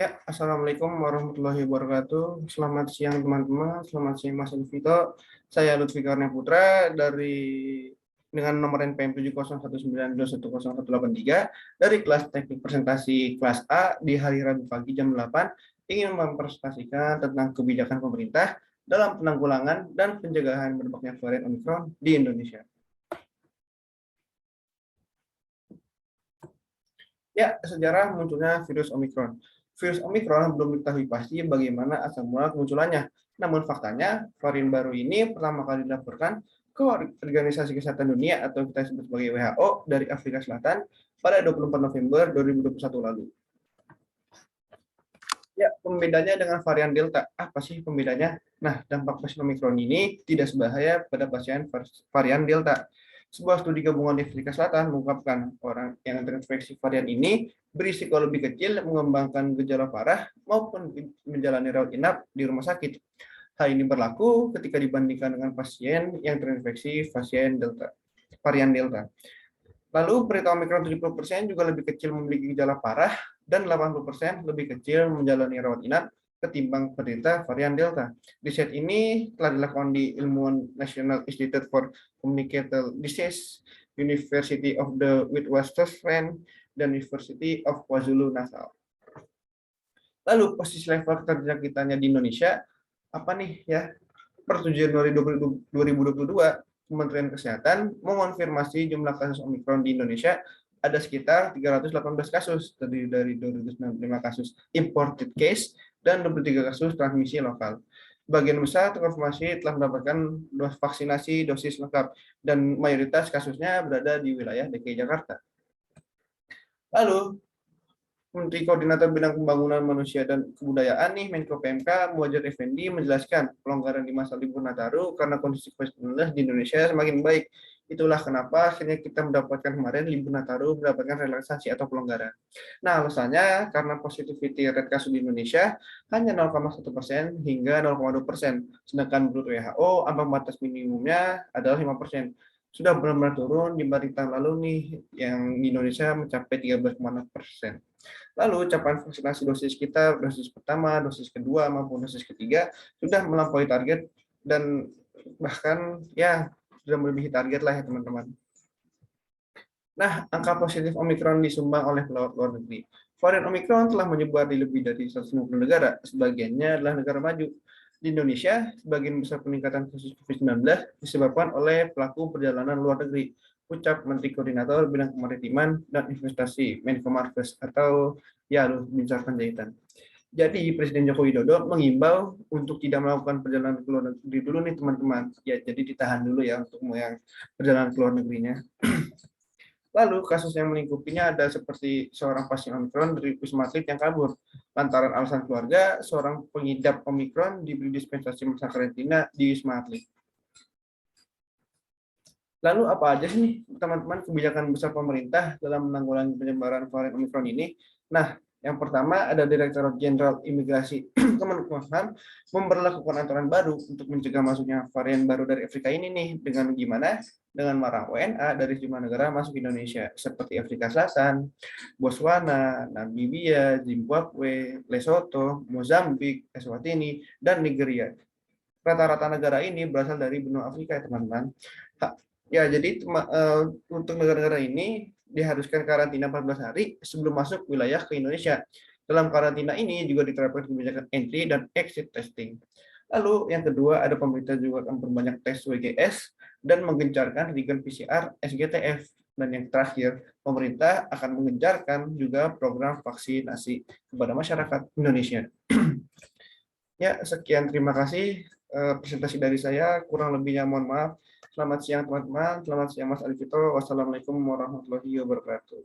Ya, Assalamualaikum warahmatullahi wabarakatuh. Selamat siang teman-teman, selamat siang Mas Alvito. Saya Lutfi Karnia Putra dengan nomor NPM 70192110183 dari kelas teknik presentasi kelas A di hari Rabu pagi jam 8 ingin mempresentasikan tentang kebijakan pemerintah dalam penanggulangan dan pencegahan merebaknya varian Omicron di Indonesia. Ya, sejarah munculnya virus Omicron. Virus Omicron belum diketahui pasti bagaimana asal mula kemunculannya. Namun faktanya, varian baru ini pertama kali dilaporkan ke Organisasi Kesehatan Dunia atau kita sebut sebagai WHO dari Afrika Selatan pada 24 November 2021 lalu. Ya, pembedanya dengan varian Delta. Apa sih pembedanya? Nah, dampak pasien Omicron ini tidak sebahaya pada pasien varian Delta. Sebuah studi gabungan di Afrika Selatan mengungkapkan orang yang terinfeksi varian ini berisiko lebih kecil mengembangkan gejala parah maupun menjalani rawat inap di rumah sakit. Hal ini berlaku ketika dibandingkan dengan pasien yang terinfeksi varian Delta. Lalu berita Omicron 70% juga lebih kecil memiliki gejala parah dan 80% lebih kecil menjalani rawat inap ketimbang penderita varian Delta. Riset ini telah dilakukan di ilmuwan National Institute for Communicable Disease, University of the Witwatersrand, dan University of KwaZulu-Natal. Lalu posisi level keterjangkitannya di Indonesia apa nih ya? Per 7 Januari 2022, Kementerian Kesehatan mengonfirmasi jumlah kasus Omicron di Indonesia ada sekitar 318 kasus, terdiri dari 295 kasus imported case dan 23 kasus transmisi lokal. Bagian besar terkonfirmasi telah mendapatkan vaksinasi dosis lengkap dan mayoritas kasusnya berada di wilayah DKI Jakarta. Lalu, Menteri Koordinator Bidang Pembangunan Manusia dan Kebudayaan nih Menko PMK Muhadjir Effendi menjelaskan pelonggaran di masa libur Nataru karena kondisi COVID-19 di Indonesia semakin baik. Itulah kenapa akhirnya kita mendapatkan kemarin libur Nataru mendapatkan relaksasi atau pelonggaran. Nah, alasannya karena positivity rate kasus di Indonesia hanya 0,1% hingga 0,2%, sedangkan menurut WHO ambang batas minimumnya adalah 5%. Sudah benar-benar turun dibanding tahun lalu nih yang di Indonesia mencapai 13,6%. Lalu capaian vaksinasi dosis kita, dosis pertama, dosis kedua, maupun dosis ketiga sudah melampaui target dan bahkan ya sudah melebihi target lah ya teman-teman. Nah, angka positif Omicron disumbang oleh luar negeri. Varian Omicron telah menyebar di lebih dari 150 negara, sebagiannya adalah negara maju. Di Indonesia, sebagian besar peningkatan kasus COVID-19 disebabkan oleh pelaku perjalanan luar negeri, ucap Menteri Koordinator Bidang Kemaritiman dan Investasi Menko Marves atau ya Luhut Binsar Panjaitan. Jadi Presiden Joko Widodo mengimbau untuk tidak melakukan perjalanan ke luar negeri dulu nih teman-teman. Ya, jadi ditahan dulu ya untuk yang perjalanan ke luar negerinya. Lalu kasus yang melingkupinya ada seperti seorang pasien Omicron dari Wisma Atlet yang kabur. Lantaran alasan keluarga, seorang pengidap Omicron diberi dispensasi masa karantina di Wisma Atlet. Lalu apa aja sih teman-teman kebijakan besar pemerintah dalam menanggulangi penyebaran varian Omicron ini? Nah, yang pertama ada Direktorat Jenderal Imigrasi Kemenkumham memberlakukan aturan baru untuk mencegah masuknya varian baru dari Afrika ini nih dengan gimana? Dengan melarang WNA dari sejumlah negara masuk Indonesia seperti Afrika Selatan, Botswana, Namibia, Zimbabwe, Lesotho, Mozambik, Eswatini, dan Nigeria. Rata-rata negara ini berasal dari benua Afrika ya teman-teman. Ya, jadi untuk negara-negara ini diharuskan karantina 14 hari sebelum masuk wilayah ke Indonesia. Dalam karantina ini juga diterapkan kebijakan entry dan exit testing. Lalu yang kedua ada pemerintah juga akan memperbanyak tes WGS dan menggencarkan antigen PCR SGTF. Dan yang terakhir, pemerintah akan menggencarkan juga program vaksinasi kepada masyarakat Indonesia. Ya, sekian terima kasih presentasi dari saya. Kurang lebihnya mohon maaf. Selamat siang teman-teman. Selamat siang Mas Alvito. Wassalamualaikum warahmatullahi wabarakatuh.